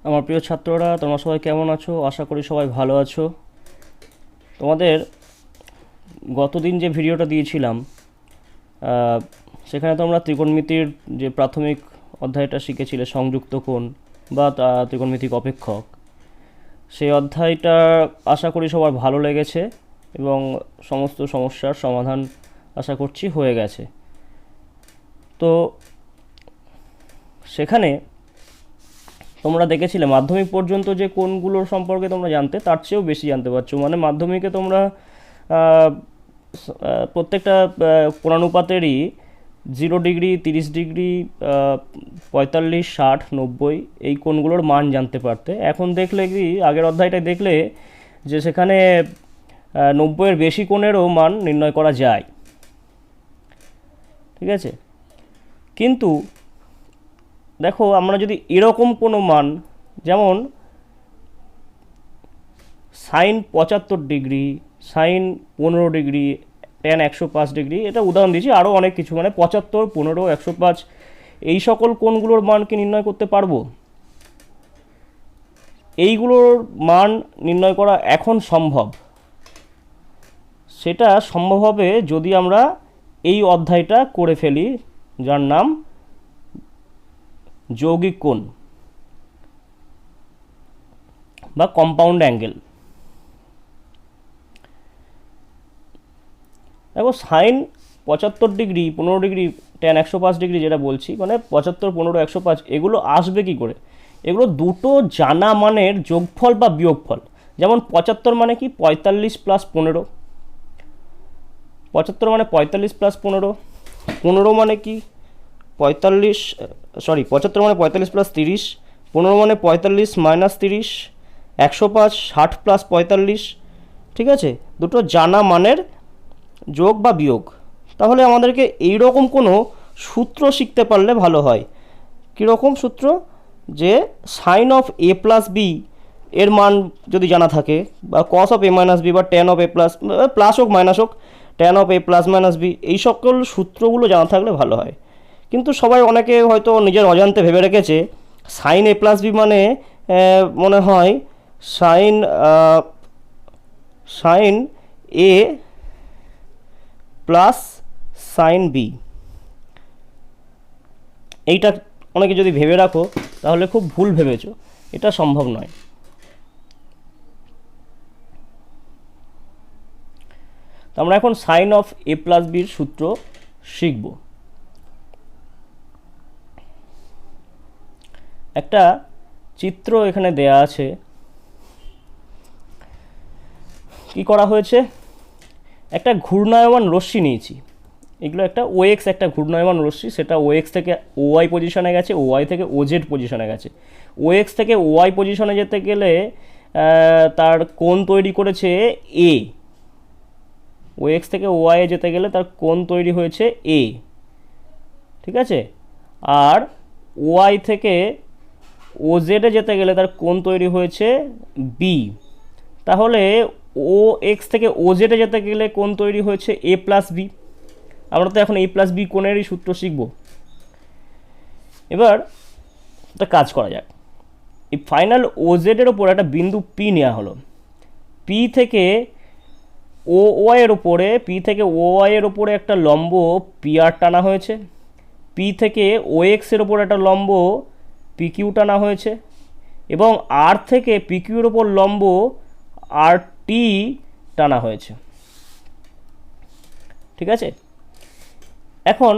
আমার প্রিয় ছাত্ররা, তোমরা সবাই কেমন আছো? আশা করি সবাই ভালো আছো। তোমাদের গতদিন যে ভিডিওটা দিয়েছিলাম, সেখানে তোমরা ত্রিকোণমিতির যে প্রাথমিক অধ্যায়টা শিখেছিলে, সংযুক্ত কোণ বা ত্রিকোণমিতিক অপেক্ষক, সেই অধ্যায়টা আশা করি সবার ভালো লেগেছে এবং সমস্ত সমস্যার সমাধান আশা করছি হয়ে গেছে। তো সেখানে তোমরা দেখেছিলে মাধ্যমিক পর্যন্ত যে কোণগুলোর সম্পর্কে তোমরা জানতে, তার চেয়েও বেশি জানতে পারছো। মানে মাধ্যমিকে তোমরা প্রত্যেকটা কোণানুপাতেরই 0 ডিগ্রি, 30 ডিগ্রি, 45, 60, 90 এই কোণগুলোর মান জানতে পারতে। এখন দেখলে কি, আগের অধ্যায়টায় দেখলে যে সেখানে 90-এর বেশি কোণেরও মান নির্ণয় করা যায়। ঠিক আছে, কিন্তু দেখো, আমরা যদি এরকম কোনো মান, যেমন sine 75 degree, sine 15 degree, tan 105 degree, এটা উদাহরণ দিয়েছি, আরও অনেক কিছু, মানে 75, 15, 105 এই সকল কোণগুলোর মান কি নির্ণয় করতে পারবো? এইগুলোর মান নির্ণয় করা এখন সম্ভব। সেটা সম্ভব হবে যদি আমরা এই অধ্যায়টা করে ফেলি, যার নাম যৌগিক কোণ বা কম্পাউন্ড অ্যাঙ্গেল। দেখো, sine 75 degree, 15 degree, tan 105 degree যেটা বলছি, মানে 75, 15, 105, এগুলো আসবে কি করে? এগুলো দুটো জানা মানের যোগফল বা বিয়োগফল। যেমন 75 মানে কি? 45 প্লাস 15। 75 মানে 45 প্লাস 15। 15 মানে কি? 75 মানে 45 প্লাস 30। 15 মানে 45 মাইনাস 30। 105, 60 প্লাস 45। ঠিক আছে, দুটো জানা মানের যোগ বা বিয়োগ। তাহলে আমাদেরকে এইরকম কোনো সূত্র শিখতে পারলে ভালো হয়। কীরকম সূত্র? যে sine of A plus B এর মান যদি জানা থাকে, বা cos of A minus B, বা tan of A plus, plus হোক মাইনাস হোক, tan of A plus minus B, এই সকল সূত্রগুলো জানা থাকলে ভালো হয়। কিন্তু সবাই, অনেকে হয়তো নিজের অজান্তে ভেবে রেখেছে সাইন এ প্লাস বি মানে মনে হয় সাইন সাইন এ প্লাস সাইন বি। এইটা অনেকে যদি ভেবে রাখো তাহলে খুব ভুল ভেবেছো, এটা সম্ভব নয়। তো আমরা এখন সাইন অফ এ প্লাস বির সূত্র শিখব। একটা চিত্র এখানে দেয়া আছে। কি করা হয়েছে? একটা ঘূর্ণায়মান রশ্মি নিয়েছি। এগুলো একটা ওএক্স, একটা ঘূর্ণায়মান রশ্মি, সেটা ওএক্স থেকে ওয়াই পজিশনে গেছে, ওয়াই থেকে ওজেড পজিশনে গেছে। ওএক্স থেকে ওয়াই পজিশনে যেতে গেলে তার কোণ তৈরি করেছে এ। ওএক্স থেকে ওয়াই যেতে গেলে তার কোণ তৈরি হয়েছে এ। ঠিক আছে, আর ওয়াই থেকে ওজেডে যেতে গেলে তার কোণ তৈরি হয়েছে বি। তাহলে ও এক্স থেকে ওজেডে যেতে গেলে কোণ তৈরি হয়েছে এ প্লাস বি। আমরা তো এখন এ প্লাস বি কোণেরই সূত্র শিখব। এবার একটা কাজ করা যাক। এই ফাইনাল ওজেডের ওপর একটা বিন্দু পি নেওয়া হলো। পি থেকে ও ওয়াইয়ের ওপরে, পি থেকে ও ওয়াইয়ের ওপরে একটা লম্ব পি আর টানা হয়েছে। পি থেকে ও এক্সের ওপর একটা লম্ব পি কিউ টানা হয়েছে, এবং আর থেকে পি কিউর ওপর লম্ব আর টি টানা হয়েছে। ঠিক আছে, এখন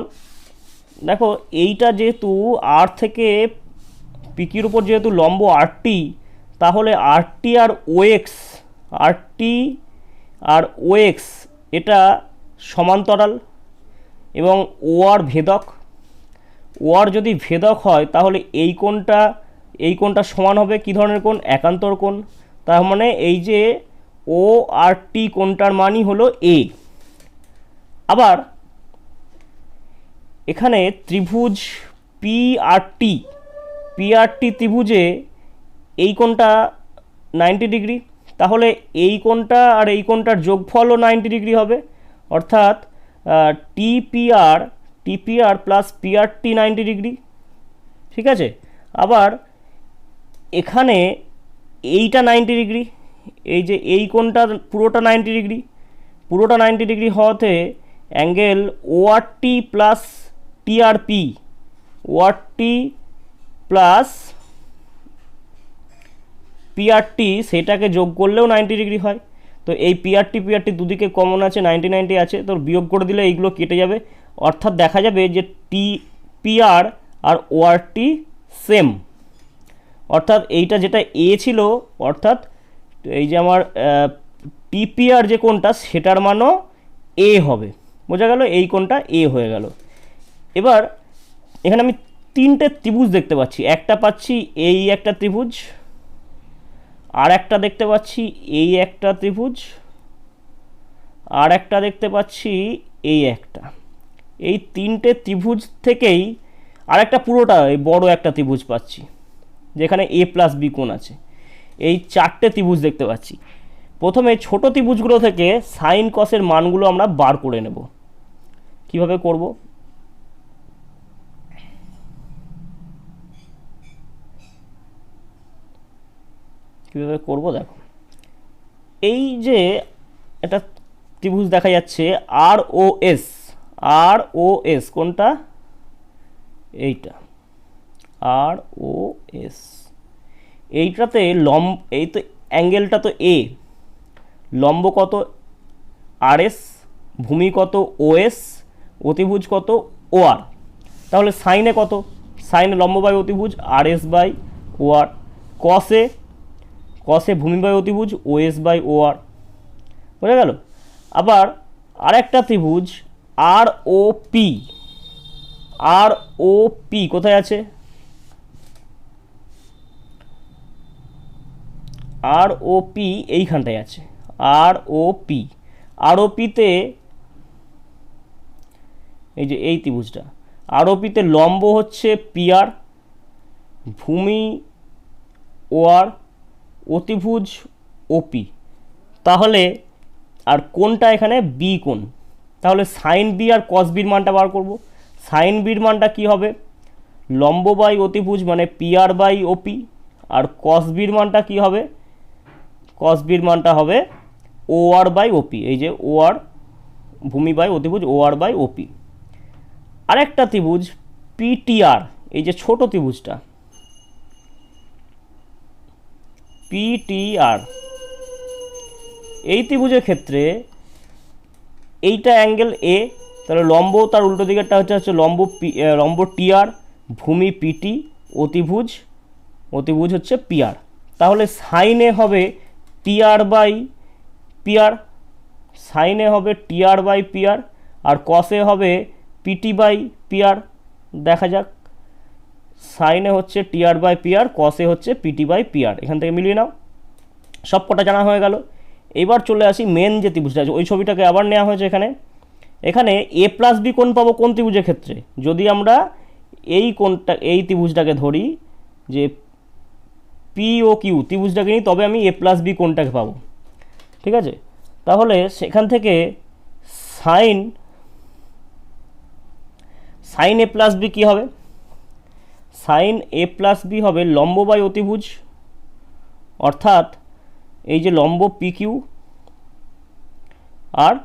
দেখো, এইটা যেহেতু আর থেকে পিকির উপর যেহেতু লম্ব আর টি, তাহলে আর টি আর ওএক্স, আর টি আর ওএক্স এটা সমান্তরাল, এবং ও আর ভেদক। ও আর যদি ভেদক হয় তাহলে এই কোণটা সমান হবে কী ধরনের কোণ? একান্তর কোণ। তার মানে এই যে ও আর টি কোণটার মানই হলো এ। আবার এখানে ত্রিভুজ পি আর টি ত্রিভুজে এই কোণটা 90 ডিগ্রি, তাহলে এই কোণটা আর এই কোণটার যোগফলও 90 ডিগ্রি হবে, অর্থাৎ টিপিআর প্লাস পিআরটি 90 ডিগ্রি। ঠিক আছে, আবার এখানে এইটা 90 ডিগ্রি, এই যে এই কোণটা পুরোটা 90 ডিগ্রি, পুরোটা 90 ডিগ্রি হওয়াতে angle ORT plus TRP, ORT plus PRT সেটাকে যোগ করলেও 90 ডিগ্রি হয়। তো এই পিআরটি দুদিকে কমন আছে, 90 আছে, তো বিয়োগ করে দিলে এইগুলো কেটে যাবে, অর্থাৎ দেখা যাবে যে পিআর আর ওআরটি সেম, অর্থাৎ এইটা যেটা এ ছিল, অর্থাৎ এই যে আমার টিপিআর যে কোণটা সেটার মানও এ হবে, বোঝা গেল, এই কোণটা এ হয়ে গেল। এবার এখানে আমি তিনটে ত্রিভুজ দেখতে পাচ্ছি, একটা পাচ্ছি এই একটা ত্রিভুজ, আর একটা দেখতে পাচ্ছি এই একটা ত্রিভুজ, আর একটা দেখতে পাচ্ছি এই একটা। এই তিনটে ত্রিভুজ থেকেই আর একটা পুরোটা এই বড় একটা ত্রিভুজ পাচ্ছি যেখানে এ প্লাস বি কোণ আছে। এই চারটে ত্রিভুজ দেখতে পাচ্ছি। প্রথমে ছোট ত্রিভুজগুলো থেকে সাইন কসের মানগুলো আমরা বার করে নেব। কিভাবে করব? কীভাবে করবো দেখো, এই যে একটা ত্রিভুজ দেখা যাচ্ছে আর ও এস, আর ও এস কোনটা? এইটা আর ও এস। এইটাতে এই তো অ্যাঙ্গেলটা তো এ, লম্ব কত আর এস, ভূমি কত ও এস, অতিভুজ কত ও আর। তাহলে সাইনে কত? সাইনে লম্ব বাই অতিভুজ আর এস বাই ও আর, কসে কসে ভূমি বাই অতিভুজ ও এস বাই ও আর, বোঝা গেল। আবার আরেকটা ত্রিভুজ আর ও পি, আর ও পি কোথায় আছে? আর ও পি এইখানটায় আছে, আর ও পি। আর ও পিতে এই যে এই ত্রিভুজটা, আর ও পিতে লম্ব হচ্ছে পিআর, ভূমি ও আর, অতিভুজ ওপি। তাহলে আর কোনটা এখানে বি কোণ, তাহলে সাইন বি আর কস বির মানটা বার করব। সাইন বির মানটা কি হবে? লম্ব বাই অতিভুজ মানে পিআর বাই ওপি, আর কস বির মানটা কি হবে? কস বির মানটা হবে ও আর বাই ওপি, এই যে ও আর, ভূমি বাই অতিভুজ ও আর বাই ওপি। আরেকটা ত্রিভুজ পিটিআর, এই যে ছোট ত্রিভুজটা পিটিআর, এই ত্রিভুজের ক্ষেত্রে এইটা অ্যাঙ্গেল এ, তাহলে লম্ব তার উল্টো দিকেরটা হচ্ছে লম্ব টিআর, ভূমি পিটি, অতিভুজ হচ্ছে পিআর। তাহলে সাইনে হবে টিআর বাই পিআর, সাইনে হবে টিআর বাই পিআর, আর কসে হবে পিটি বাই পিআর। দেখা যাক, সাইনে হচ্ছে টিআর বাই পিআর, কসে হচ্ছে পিটি বাই পিআর। এখান থেকে মিলিয়ে নাও, সব কটা জানা হয়ে গেল। এবার চলে আসি মেন যে ত্রিভুজটা আছে, ওই ছবিটাকে আবার নেওয়া হয়েছে এখানে। এখানে এ প্লাস বি কোণ পাবো কোন ত্রিভুজের ক্ষেত্রে? যদি আমরা এই কোণটা, এই ত্রিভুজটাকে ধরি, যে পি ও কিউ ত্রিভুজটাকে নিই, তবে আমি এ প্লাস বি কোণটাকে পাবো, ঠিক আছে। তাহলে সেখান থেকে সাইন এ প্লাস বি কী হবে? সাইন এ প্লাস বি হবে লম্ব বাই অতিভুজ, অর্থাৎ এই যে লম্ব পি কিউ আর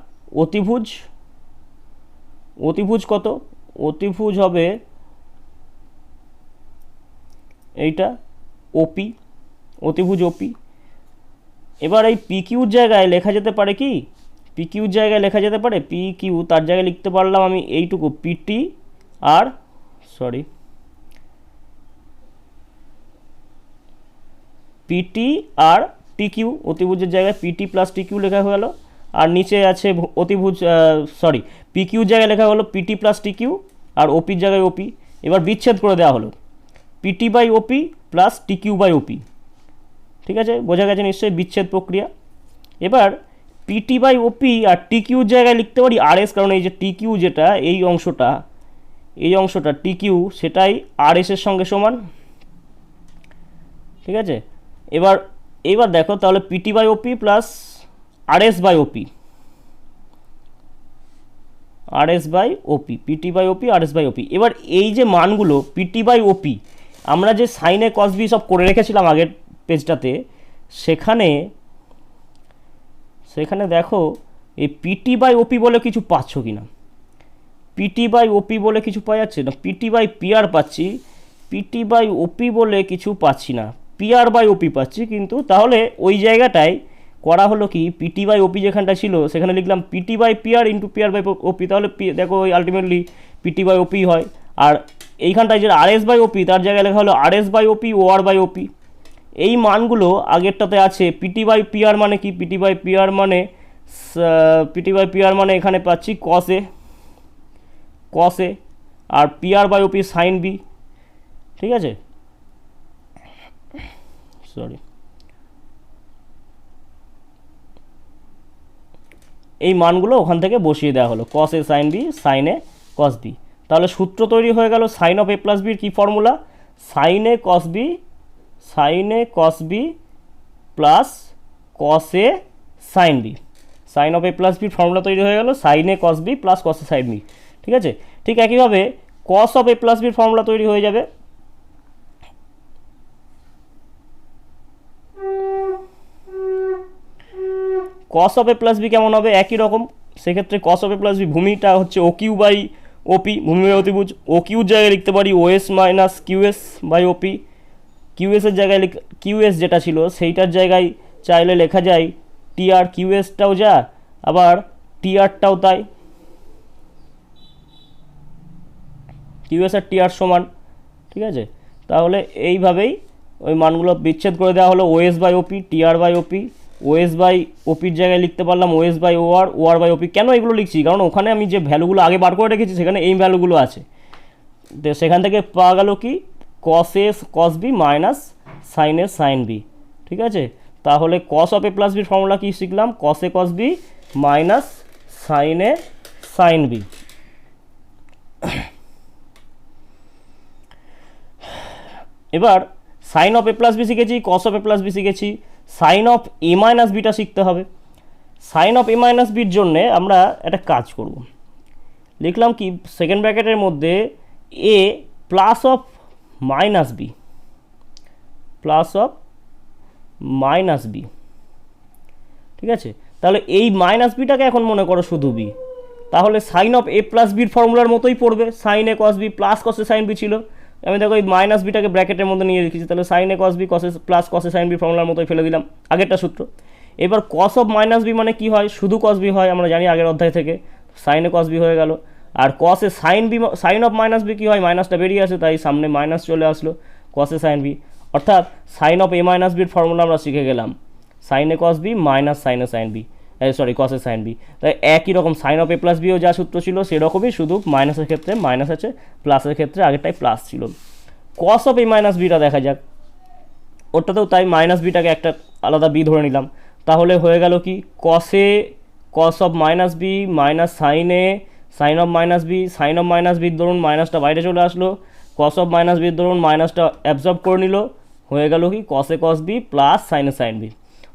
অতিভুজ কত? অতিভুজ হবে এইটা ওপি, অতিভুজ ওপি। এবার এই পি কিউর জায়গায় লেখা যেতে পারে কি? পি কিউর জায়গায় লেখা যেতে পারে পি কিউ, তার জায়গায় লিখতে পারলাম আমি এইটুকু পিটি আর পিটি আর টি কিউ, অতিভুজের জায়গায় পিটি প্লাস টি কিউ লেখা হয়ে গেল। আর নিচে আছে অতিভুজ, পি কিউর জায়গায় লেখা হলো পিটি প্লাস টি কিউ, আর ওপির জায়গায় ওপি। এবার বিচ্ছেদ করে দেওয়া হলো PT by OP plus T Q by OP, ঠিক আছে, বোঝা গেছে নিশ্চয়ই বিচ্ছেদ প্রক্রিয়া। এবার পিটি বাই ওপি আর টি কিউর জায়গায় লিখতে পারি আর এস, কারণ এই যে টি কিউ যেটা এই অংশটা টি কিউ সেটাই আর এসের সঙ্গে সমান, ঠিক আছে। এবার দেখো, তাহলে PT by OP plus R S by OP, PT by OP R S by OP. এবার এই যে মানগুলো পিটি বাই ওপি, আমরা যে সাইনে কস বি সব করে রেখেছিলাম আগের পেজটাতে, সেখানে সেখানে দেখো এই পিটি বাই ওপি বলে কিছু পাচ্ছ কি না? পিটি বাই ওপি বলে কিছু পাওয়া যাচ্ছে না, পিটি বাই পিআর পাচ্ছি, পিটি বাই ওপি বলে কিছু পাচ্ছি না, পিআর বাই ওপি পাচ্ছি। কিন্তু তাহলে ওই জায়গাটায় করা হলো কি, পিটি বাই ওপি যেখানটা ছিল সেখানে লিখলাম PT by PR into PR by OP, তাহলে দেখো ওই আলটিমেটলি পিটি বাই ওপি হয়। আর এইখানটায় যে আরএস বাই ওপি তার জায়গায় লেখা হলো RS by OP O R by OP. এই মানগুলো আগেরটাতে আছে। পিটি বাই পিআর মানে কি, পিটি বাই পিআর মানে এখানে পাচ্ছি কস এ আর PR by OP sine B, ঠিক আছে, সরি, এই মানগুলো ওখান থেকে বসিয়ে দেওয়া হলো, কস এ সাইন বি, সাইন এ কস বি। তাহলে সূত্র তৈরি হয়ে গেল সাইন অফ এ প্লাস বির কী formula, sine A cos B plus cos A sine B. Sine of A plus বির ফর্মুলা তৈরি হয়ে গেল সাইন এ কস বি প্লাস কস এ সাইন বি, ঠিক আছে। ঠিক একইভাবে কস অফ এ প্লাস বির ফর্মুলা তৈরি হয়ে যাবে cos of A plus B কেমন হবে, একই রকম। সেক্ষেত্রে cos of A plus B ভূমিটা হচ্ছে ও কিউ বাই ওপি, ভূমি বাই অতিভুজ। ও কিউর জায়গায় লিখতে পারি ওএস মাইনাস কিউএস বাই ওপি। কিউএসের জায়গায় কিউএস যেটা ছিল সেইটার জায়গায় চাইলে লেখা যায় টিআর, কিউএসটাও যা আবার টিআরটাও তাই, কিউএস আর টিআর সমান, ঠিক আছে। তাহলে এইভাবেই ওই মানগুলো বিচ্ছেদ করে দেওয়া হলো, OS by OP, TR by OP. OS by ওপির জায়গায় লিখতে পারলাম OS by OR, OR by OP. কেন এগুলো লিখছি, কারণ ওখানে আমি যে ভ্যালুগুলো আগে বার করে রেখেছি সেখানে এই ভ্যালুগুলো আছে। তো সেখান থেকে পাওয়া গেল কি cos A cos B minus sine A sine B, ঠিক আছে। তাহলে কস অফ এ প্লাস বির ফর্মুলা কি শিখলাম, cos A cos B minus sine A sine B. এবার sine of A plus B শিখেছি, cos of A plus B শিখেছি, sine of A minus beta শিখতে হবে। সাইন অফ এ মাইনাস বির জন্যে আমরা একটা কাজ করব, লিখলাম কি সেকেন্ড ব্র্যাকেটের মধ্যে A plus of minus B, plus of minus B, ঠিক আছে। তাহলে এই মাইনাস বিটাকে এখন মনে করো শুধু বি, তাহলে সাইন অফ এ প্লাস বির ফর্মুলার মতোই পড়বে, সাইন এ cos B plus cos A sine B ছিল। আমি দেখো এই মাইনাস বিটাকে ব্র্যাকেটের মধ্যে নিয়ে রেখেছি, তাহলে সাইন এ cos B cos A plus cos A sine B ফর্মুলার মতোই ফেলে দিলাম, আগেরটা সূত্র। এবার কস অফ মাইনাস বি মানে কি হয়, শুধু কস বি হয়, আমরা জানি আগের অধ্যায় থেকে, সাইন এ কস বি হয়ে গেল। আর cos A sine B, sine of minus B কী হয়, মাইনাসটা বেরিয়ে আসে তাই সামনে মাইনাস চলে আসলো, কসে সাইন বি। অর্থাৎ সাইন অফ এ মাইনাস বির ফর্মুলা আমরা শিখে গেলাম, sine A cos B minus sine A sine B, sorry cos A sine B. তাই একই রকম সাইন অফ এ প্লাস বিও যা সূত্র ছিল সেরকমই, শুধু মাইনাসের ক্ষেত্রে মাইনাস আছে, প্লাসের ক্ষেত্রে আগেরটাই প্লাস ছিল। কস অফ এ মাইনাস বিটা দেখা যাক, ওটাতেও তাই মাইনাস বিটাকে একটা আলাদা বি ধরে নিলাম। তাহলে হয়ে গেল কি cos A cos of minus B minus sine A sine of minus B, sine of minus বির ধরুন মাইনাসটা বাইরে চলে আসলো, কস অফ মাইনাস বির ধরুন মাইনাসটা অ্যাবজর্ব করে নিল, হয়ে গেল কি cos A cos B plus sine A sine B.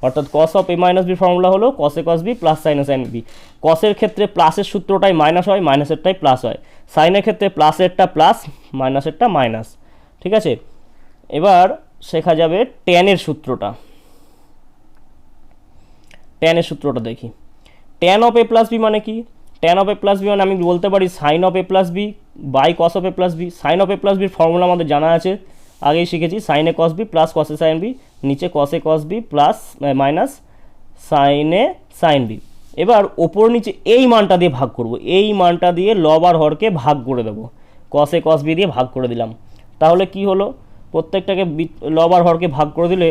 অর্থাৎ cos of A minus B formula হলো cos A cos B plus sine A sine B. কসের ক্ষেত্রে প্লাসের সূত্রটাই মাইনাস হয়, মাইনাসেরটাই প্লাস হয়। সাইনের ক্ষেত্রে প্লাসেরটা প্লাস, মাইনাসেরটা মাইনাস, ঠিক আছে। এবার শেখা যাবে ট্যানের সূত্রটা। ট্যানের সূত্রটা দেখি, tan of A plus B মানে কি, tan of A plus B মানে আমি বলতে পারি sine of A plus B by cos of A plus B. Sine of A plus বির ফর্মুলা আমাদের জানা আছে, আগেই শিখেছি, সাইন এ কস বি প্লাস কস এ সাইন বি, নিচে cos A cos B plus minus sine A sine B. এবার ওপর নিচে এই মানটা দিয়ে ভাগ করব, এই মানটা দিয়ে লব আর হরকে ভাগ করে দেবো, কস এ কস বি দিয়ে ভাগ করে দিলাম। তাহলে কি হলো, প্রত্যেকটাকে লব আর হরকে ভাগ করে দিলে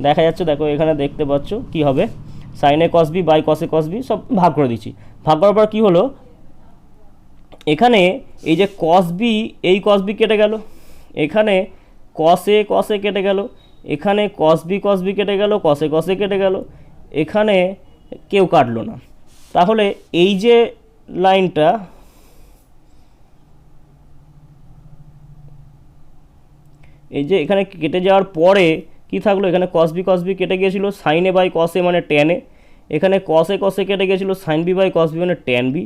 দেখা যাচ্ছে, দেখো এখানে দেখতে পাচ্ছ কি হবে, sine A cos b by cos A cos b সব ভাগ করে দিচ্ছি। ভাগ করার পর কী হলো, এখানে এই যে কস বি, এই কস বি কেটে গেল, এখানে কস এ কেটে গেল, এখানে কস বি কেটে গেল, কস এ কেটে গেল, এখানে কেউ কাটলো না। তাহলে এই যে লাইনটা, এই যে এখানে কেটে যাওয়ার পরে কি থাকলো, এখানে কস বি কেটে গিয়েছিল, সাইন এ বাই কস এ মানে ট্যান এ, এখানে কস এ কেটে গিয়েছিল, sine b by cos b মানে ট্যান বি,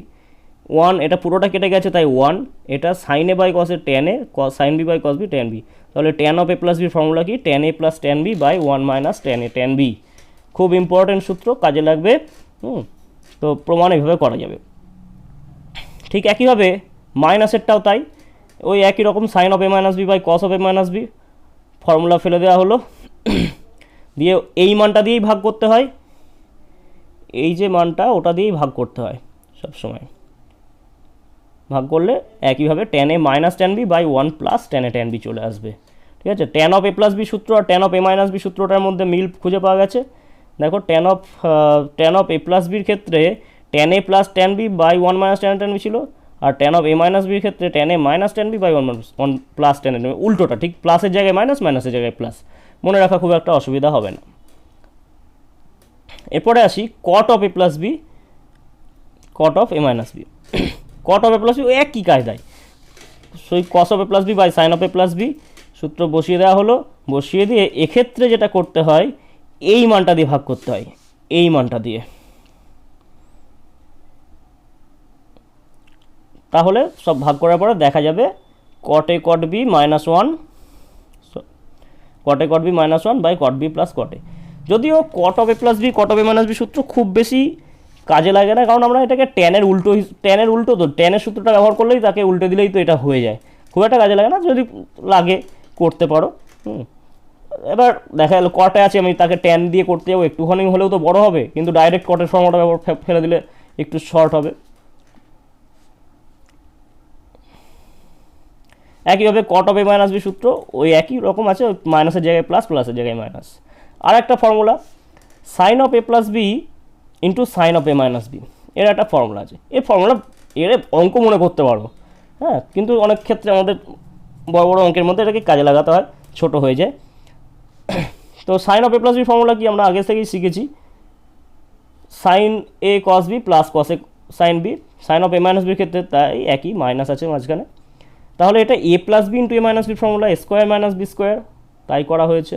ওয়ান, এটা পুরোটা কেটে গেছে তাই ওয়ান, এটা sine a by cos a tan a, sine b by cos b tan b. তাহলে ট্যান অফ এ প্লাস বির ফর্মুলা কি, tan a plus tan B by one minus tan A tan b. খুব important সূত্র, কাজে লাগবে। তো প্রমাণ এইভাবে করা যাবে। ঠিক একইভাবে মাইনাসেরটাও তাই, ওই একই রকম sine of A minus b by cos of A minus B, formula ফেলে দেওয়া হলো, দিয়ে এই মানটা দিয়েই ভাগ করতে হয়, এই যে মানটা ওটা দিয়েই ভাগ করতে হয় সবসময়। ভাগ করলে একইভাবে tan A minus tan B by one plus tan A tan B চলে আসবে। ঠিক আছে, tan of A plus B সূত্র আর tan of A minus B সূত্রটার মধ্যে মিল খুঁজে পাওয়া গেছে। দেখো ট্যান অফ এ প্লাস বির ক্ষেত্রে tan a plus tan B by one minus tan A tan b ছিল, আর ট্যান অফ এ মাইনাস বির ক্ষেত্রে tan A minus tan B by one plus tan a, উল্টোটা, ঠিক প্লাসের জায়গায় মাইনাস, মাইনাসের জায়গায় প্লাস। মনে রাখা খুব একটা অসুবিধা হবে না। এরপরে আসি cot of A plus B, cot of A minus B. Cot of A plus B ওই একই কায়দায়, সেই cos of A plus B by sine of A plus B সূত্র বসিয়ে দেওয়া হলো। বসিয়ে দিয়ে এক্ষেত্রে যেটা করতে হয়, এই মানটা দিয়ে ভাগ করতে হয়, এই মানটা দিয়ে। তাহলে সব ভাগ করার পরে দেখা যাবে cot A cot B minus one, cot A cot B minus one by cot B plus cot A. যদিও cot of A plus B cot of A minus B সূত্র খুব বেশি কাজে লাগে না, কারণ আমরা এটাকে ট্যানের উল্টো তো ট্যানের সূত্রটা ব্যবহার করলেই তাকে উল্টে দিলেই তো এটা হয়ে যায়, খুব একটা কাজে লাগে না, যদি লাগে করতে পারো। এবার দেখা গেল কটে আছে, আমি তাকে ট্যান দিয়ে করতে যাবো, একটুখানি হলেও তো বড় হবে, কিন্তু ডাইরেক্ট কটের ফর্মটা ব্যবহার ফেলে দিলে একটু শর্ট হবে। একইভাবে কট অফ এ মাইনাস বি সূত্র ওই একই রকম আছে, ওই মাইনাসের জায়গায় প্লাস, প্লাসের জায়গায় মাইনাস। আর একটা formula sine of A plus B into sine of A minus b, এর একটা ফর্মুলা আছে। এই ফর্মুলা এর অঙ্ক মনে করতে পারো, হ্যাঁ, কিন্তু অনেক ক্ষেত্রে আমাদের বড় বড় অঙ্কের মধ্যে এটাকে কাজে লাগাতে হয়, ছোট হয়ে যায়। তো sine of A plus b formula কি আমরা আগে থেকেই শিখেছি, sine A cos B plus cos A sine B. Sine of A minus বির ক্ষেত্রে তাই একই, মাইনাস আছে মাঝখানে। তাহলে এটা a plus B into a minus B formula, a square minus b square, তাই করা হয়েছে।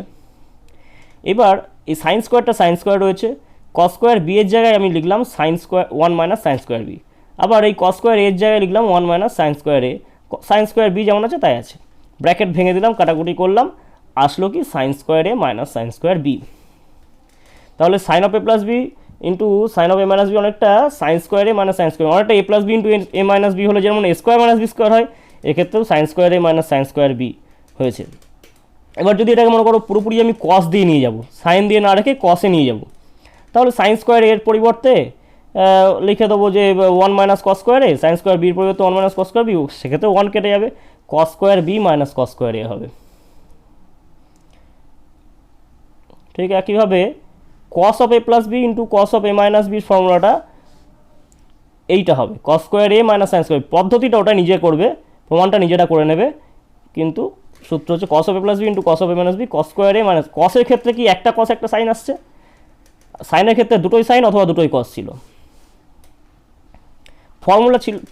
এবার এই সাইন স্কোয়ারটা সাইন স্কোয়ার রয়েছে, কস স্কোয়ার বি এর জায়গায় আমি লিখলাম sine square one minus sine square b, আবার এই কস স্কোয়ার এর জায়গায় লিখলাম ওয়ান মাইনাস সাইন স্কোয়ার এ, সাইন স্কোয়ার বি যেমন আছে তাই আছে, ব্র্যাকেট ভেঙে দিলাম, কাটাকুটি করলাম, আসলো কি সাইন স্কোয়ার এ মাইনাস সাইন স্কোয়ার বি। তাহলে sine of A plus B into sine of A minus b অনেকটা সাইন স্কোয়ার এ মাইনাস সাইন স্কোয়ার, অনেকটা a plus B into a minus b হলে যেমন a square minus b square হয়, এক্ষেত্রেও sine square এ minus sine square b হয়েছে। এবার যদি এটাকে মনে করো পুরোপুরি আমি কস দিয়ে নিয়ে যাব, সাইন দিয়ে না রেখে কসে নিয়ে যাব, তাহলে সাইন স্কোয়ার এর পরিবর্তে লিখে দেবো যে ওয়ান মাইনাস কস স্কোয়ার এ, সাইন স্কোয়ার বির পরিবর্তে one minus cos square B, সেক্ষেত্রে ওয়ান কেটে যাবে, cos square B minus cos square A হবে। ঠিক একইভাবে cos of A plus B into cos of A minus বির ফর্মুলাটা এইটা হবে, কস স্কোয়ার এ মাইনাস সাইন স্কোয়ার। পদ্ধতিটা ওটা নিজে করবে, প্রমাণটা নিজেটা করে নেবে, কিন্তু সূত্র হচ্ছে cos of A plus B into cos of A minus B, cos square A minus, কসের ক্ষেত্রে কি একটা কস একটা সাইন আসছে, সাইনের ক্ষেত্রে দুটোই সাইন অথবা দুটোই কস ছিল।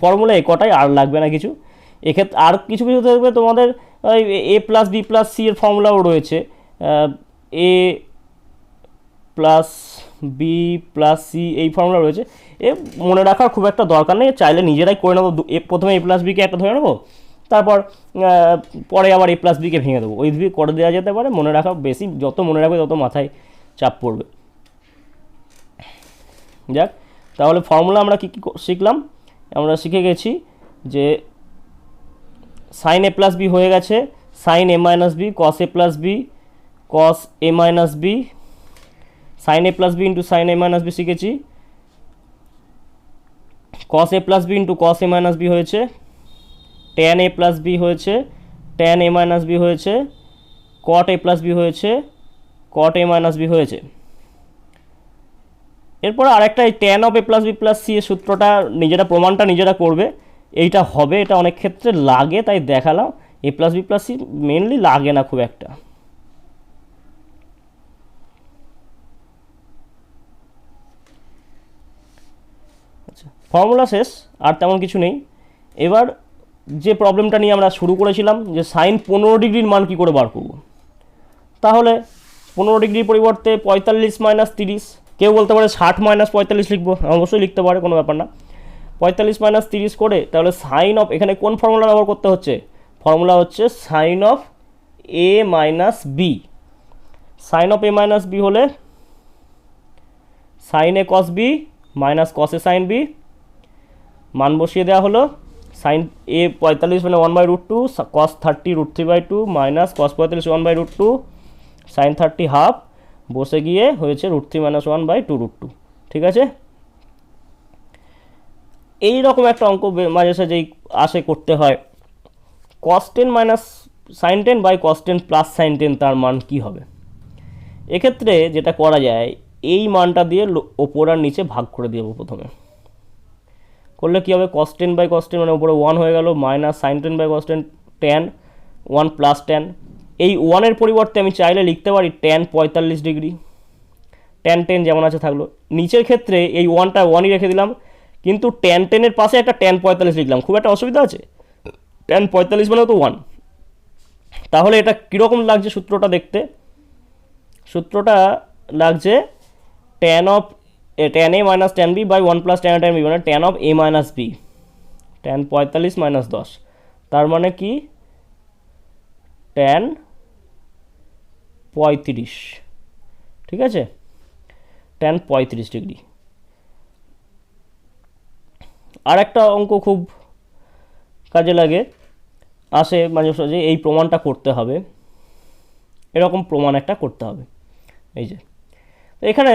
ফর্মুলা এ কটাই, আর লাগবে না কিছু। এক্ষেত্রে আর কিছু কিছু থাকবে তোমাদের, এ প্লাস বি প্লাস সি এর ফর্মুলাও রয়েছে, এ প্লাস বি প্লাস সি এই ফর্মুলা রয়েছে, এ মনে রাখার খুব একটা দরকার নেই, চাইলে নিজেরাই করে নেবো। প্রথমে এ প্লাস বিকে একটা ধরে নেবো, তারপর পরে আবার এ প্লাস বিকে ভেঙে দেবো, ওই দিকে করে দেওয়া যেতে পারে। মনে রাখা বেশি, যত মনে রাখবে তত মাথায় চাপ পড়বে। যাক, তাহলে ফর্মুলা আমরা কী কী শিখলাম, আমরা শিখে গেছি যে সাইন এ প্লাস বি হয়ে গেছে সাইন এ মাইনাস বি, কস এ প্লাস বি কস এ মাইনাস বি, সাইন এ প্লাস বি ইন্টু সাইন এ মাইনাস বি শিখেছি, কস এ প্লাস বি ইন্টু কস এ মাইনাস বি হয়েছে, ট্যান এ প্লাস বি হয়েছে, ট্যান এ মাইনাস বি হয়েছে, কট এ প্লাস বি হয়েছে, কট এ minus B হয়েছে। এরপর আরেকটা এই tan of A plus B plus c এর সূত্রটা নিজেরা, প্রমাণটা নিজেরা করবে, এইটা হবে, এটা অনেক ক্ষেত্রে লাগে তাই দেখালাম। A plus B plus C mainly লাগে না খুব একটা। আচ্ছা, ফর্মুলা শেষ, আর তেমন কিছু নেই। এবার যে প্রবলেমটা নিয়ে আমরা শুরু করেছিলাম যে সাইন 15 ডিগ্রির মান কী করে বার করব, তাহলে 15 ডিগ্রির পরিবর্তে 45 মাইনাস 30, কেউ বলতে পারে 60 মাইনাস 45 লিখবো, অবশ্যই লিখতে পারে, কোনো ব্যাপার না। 45 মাইনাস 30 করে, তাহলে সাইন অফ, এখানে কোন ফর্মুলা ব্যবহার করতে হচ্ছে? ফর্মুলা হচ্ছে sine of A minus B. Sine of A minus b হলে সাইন এ কস বি মাইনাস কস এ সাইন বি, মান বসিয়ে দেওয়া হলো। সাইন এ 45 মানে 1/√2, cos 30 √3/2 minus cos 45 1/√2, sine 30 half, বসে গিয়ে হয়েছে √3 - 1/2√2। ঠিক আছে, এই রকম একটা অঙ্ক মাঝে সাঝেই আসে, করতে হয়। Cos 10 minus sine 10 by cos 10 plus sine 10, তার মান কি হবে? এক্ষেত্রে যেটা করা যায়, এই মানটা দিয়ে ওপর আর নিচে ভাগ করে দেবো প্রথমে। করলে কী হবে? কস 10 বাই কস 10 মানে উপরে 1 হয়ে গেল, minus sine 10 by cos 10 tan 1 plus tan। এই 1-এর পরিবর্তে আমি চাইলে লিখতে পারি tan 45 ডিগ্রি, tan 10 যেমন আছে থাকলো। নিচের ক্ষেত্রে এই 1টা 1ই রেখে দিলাম, কিন্তু tan 10-এর পাশে একটা tan 45 লিখলাম, খুব একটা অসুবিধা আছে? tan 45 মানে তো 1। তাহলে এটা কীরকম লাগছে সূত্রটা দেখতে? সূত্রটা লাগছে tan a minus tan b by 1 plus tan a tan b, মানে tan of a minus b, tan 45 minus 10, তার মানে কি tan 35। ঠিক আছে, tan 35 ডিগ্রি। আর একটা অঙ্ক খুব কাজে লাগে, আসে মাঝে সাঝে, এই প্রমাণটা করতে হবে। এরকম প্রমাণ একটা করতে হবে। এই যে এখানে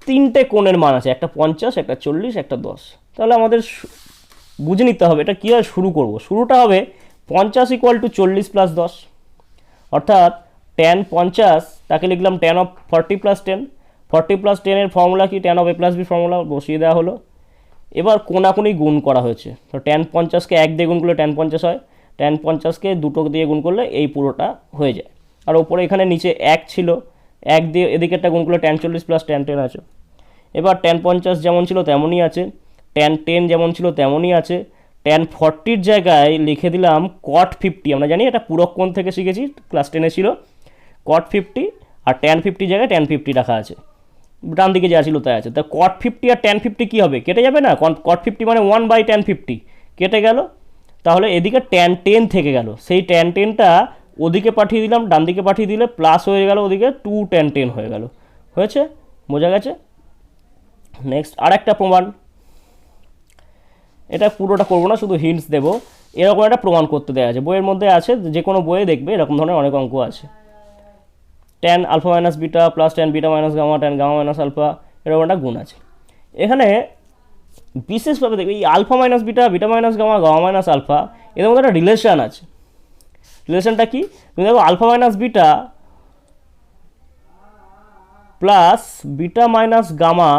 3টে কোণের মান আছে, একটা 50, একটা 40, একটা 10। তাহলে আমাদের বুঝে নিতে হবে এটা কীভাবে শুরু করব। শুরুটা হবে 50 = 40 + 10, অর্থাৎ tan 50 তাকে লিখলাম tan অফ 40 + 10। 40 + 10 এর ফর্মুলা কি? tan of a + b formula বসিয়ে দেওয়া হলো। এবার কোনাকুনি গুণ করা হয়েছে, তো tan 50-কে 1 দিয়ে গুণ করলে tan 50 হয়, tan 50-কে 2 দিয়ে গুণ করলে এই পুরোটা হয়ে যায়। আর ওপরে এখানে নিচে 1 ছিল, 1 দিয়ে এদিকে একটা গুণ করলে tan 40 + tan 10 আছে। এবার tan 50 যেমন ছিল তেমনই আছে, tan 10 যেমন ছিল তেমনই আছে। tan 40-র জায়গায় লিখে দিলাম cot 50। আমরা জানি এটা পূরক কোণ থেকে শিখেছি, ক্লাস 10-এ ছিল cot 50, আর tan 50 জায়গায় tan 50 রাখা আছে, ডান দিকে যা ছিল তাই আছে। তা cot 50 আর tan 50 কী হবে? কেটে যাবে না? cot 50 মানে 1/tan 50 কেটে গেল, তাহলে এদিকে tan 10 থেকে গেল, সেই tan 10টা ওদিকে পাঠিয়ে দিলাম, ডান দিকে পাঠিয়ে দিলে প্লাস হয়ে গেল, ওদিকে 2 tan 10 হয়ে গেল। হয়েছে? বোঝা গেছে? নেক্সট আর একটা প্রমাণ, এটা পুরোটা করবো না, শুধু হিন্টস দেবো। এরকম একটা প্রমাণ করতে দেওয়া আছে, বইয়ের মধ্যে আছে, যে কোনো বইয়ে দেখবে এরকম ধরনের অনেক অঙ্ক আছে। tan alpha minus beta plus tan beta minus gamma tan gamma minus alpha, এরকম একটা গুণ আছে। এখানে বিশেষভাবে দেখবে এই alpha minus beta, beta minus gamma, gamma minus alpha, এদের মধ্যে একটা রিলেশন আছে। রিলেশনটা কি? তুমি দেখো alpha minus beta plus beta minus gamma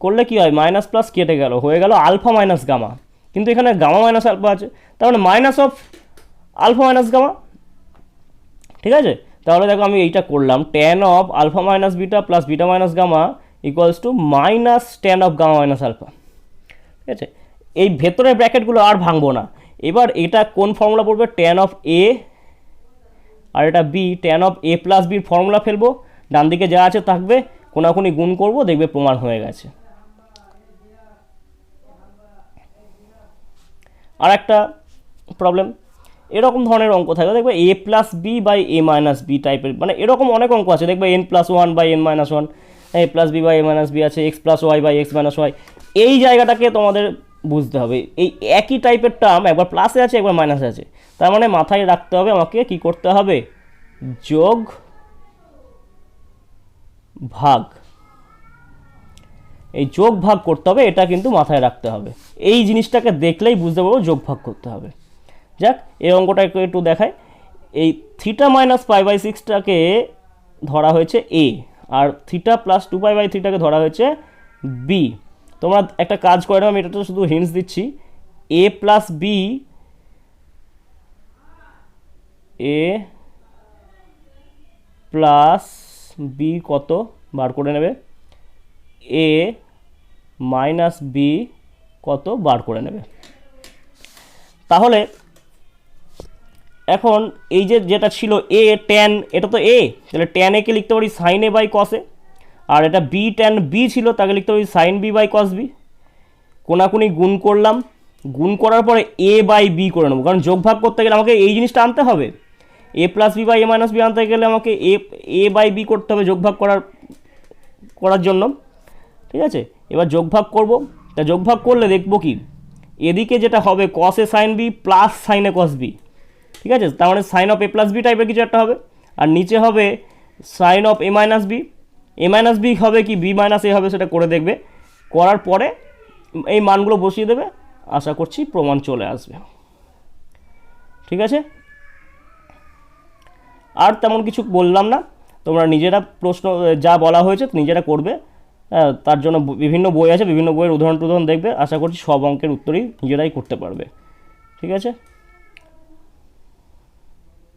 করলে কি হয়? মাইনাস প্লাস কেটে গেল, হয়ে গেল আলফা মাইনাস গামা, কিন্তু এখানে গামা মাইনাস আলফা আছে, তার মানে minus of alpha minus gamma. ঠিক আছে, তাহলে দেখো আমি এইটা করলাম, tan of alpha minus beta plus beta minus gamma equals to minus tan of gamma minus alpha. ঠিক আছে, এই ভেতরের ব্র্যাকেটগুলো আর ভাঙবো না। এবার এটা কোন ফর্মুলা পড়বে? tan অফ a, আর এটা b, tan of a plus বির ফর্মুলা ফেলবো, ডান দিকে যা আছে থাকবে, কোনাকুনি গুণ করব, দেখবে প্রমাণ হয়ে গেছে। আর একটা প্রবলেম, এরকম ধরনের অঙ্ক থাকবে, দেখবে a plus B by a minus b টাইপের, মানে এরকম অনেক অঙ্ক আছে, দেখবে n+1 by n minus 1, a plus B by a minus b আছে, x plus y by x minus y. এই জায়গাটাকে তোমাদের বুঝতে হবে, এই একই টাইপের টার্ম একবার প্লাসে আছে একবার মাইনাসে আছে, তার মানে মাথায় রাখতে হবে আমাকে কি করতে হবে? যোগ ভাগ, এই যোগ ভাগ করতে হবে, এটা কিন্তু মাথায় রাখতে হবে। এই জিনিসটাকে দেখলেই বুঝতে পারবো যোগ ভাগ করতে হবে। যাক, এই অঙ্কটা একটু দেখায়। এই থিটা মাইনাস π/6টাকে ধরা হয়েছে a, আর থিটা প্লাস 2π/3টাকে ধরা হয়েছে b। তোমরা একটা কাজ করে নাও, আমি এটা তো শুধু হিন্টস দিচ্ছি। a plus b, a plus b কত বার করে নেবে, a মাইনাস বি কত বার করে নেবে। তাহলে এখন এই যে যেটা ছিল a tan, এটা তো a, তাহলে tan a কে লিখতে পারি sin a by cos a, আর এটা b tan b ছিল, তাকে লিখতে পারি sin b by cos b। কোনাকুনি গুণ করলাম, গুণ করার পরে এ বাই বি করে নেবো, কারণ যোগ ভাগ করতে গেলে আমাকে এই জিনিসটা আনতে হবে, A plus B by A minus B আনতে গেলে আমাকে এ বাই বি করতে হবে যোগ ভাগ করার জন্য। ঠিক আছে, এবার যোগ ভাগ করবো। তা যোগ ভাগ করলে দেখবো কি, এদিকে যেটা হবে কস এ সাইন বি প্লাস সাইন এ কস বি। ঠিক আছে, তার মানে sine of A plus b টাইপের কিছু একটা হবে। আর নিচে হবে sine of A minus b. A minus b হবে কি বি মাইনাস এ হবে, সেটা করে দেখবে। করার পরে এই মানগুলো বসিয়ে দেবে, আশা করছি প্রমাণ চলে আসবে। ঠিক আছে, আর তেমন কিছু বললাম না, তোমরা নিজেরা প্রশ্ন যা বলা হয়েছে নিজেরা করবে। তার জন্য বিভিন্ন বই আছে, বিভিন্ন বইয়ের উদাহরণ দেখবে, আশা করছি সব অঙ্কের উত্তরই নিজেরাই করতে পারবে। ঠিক আছে।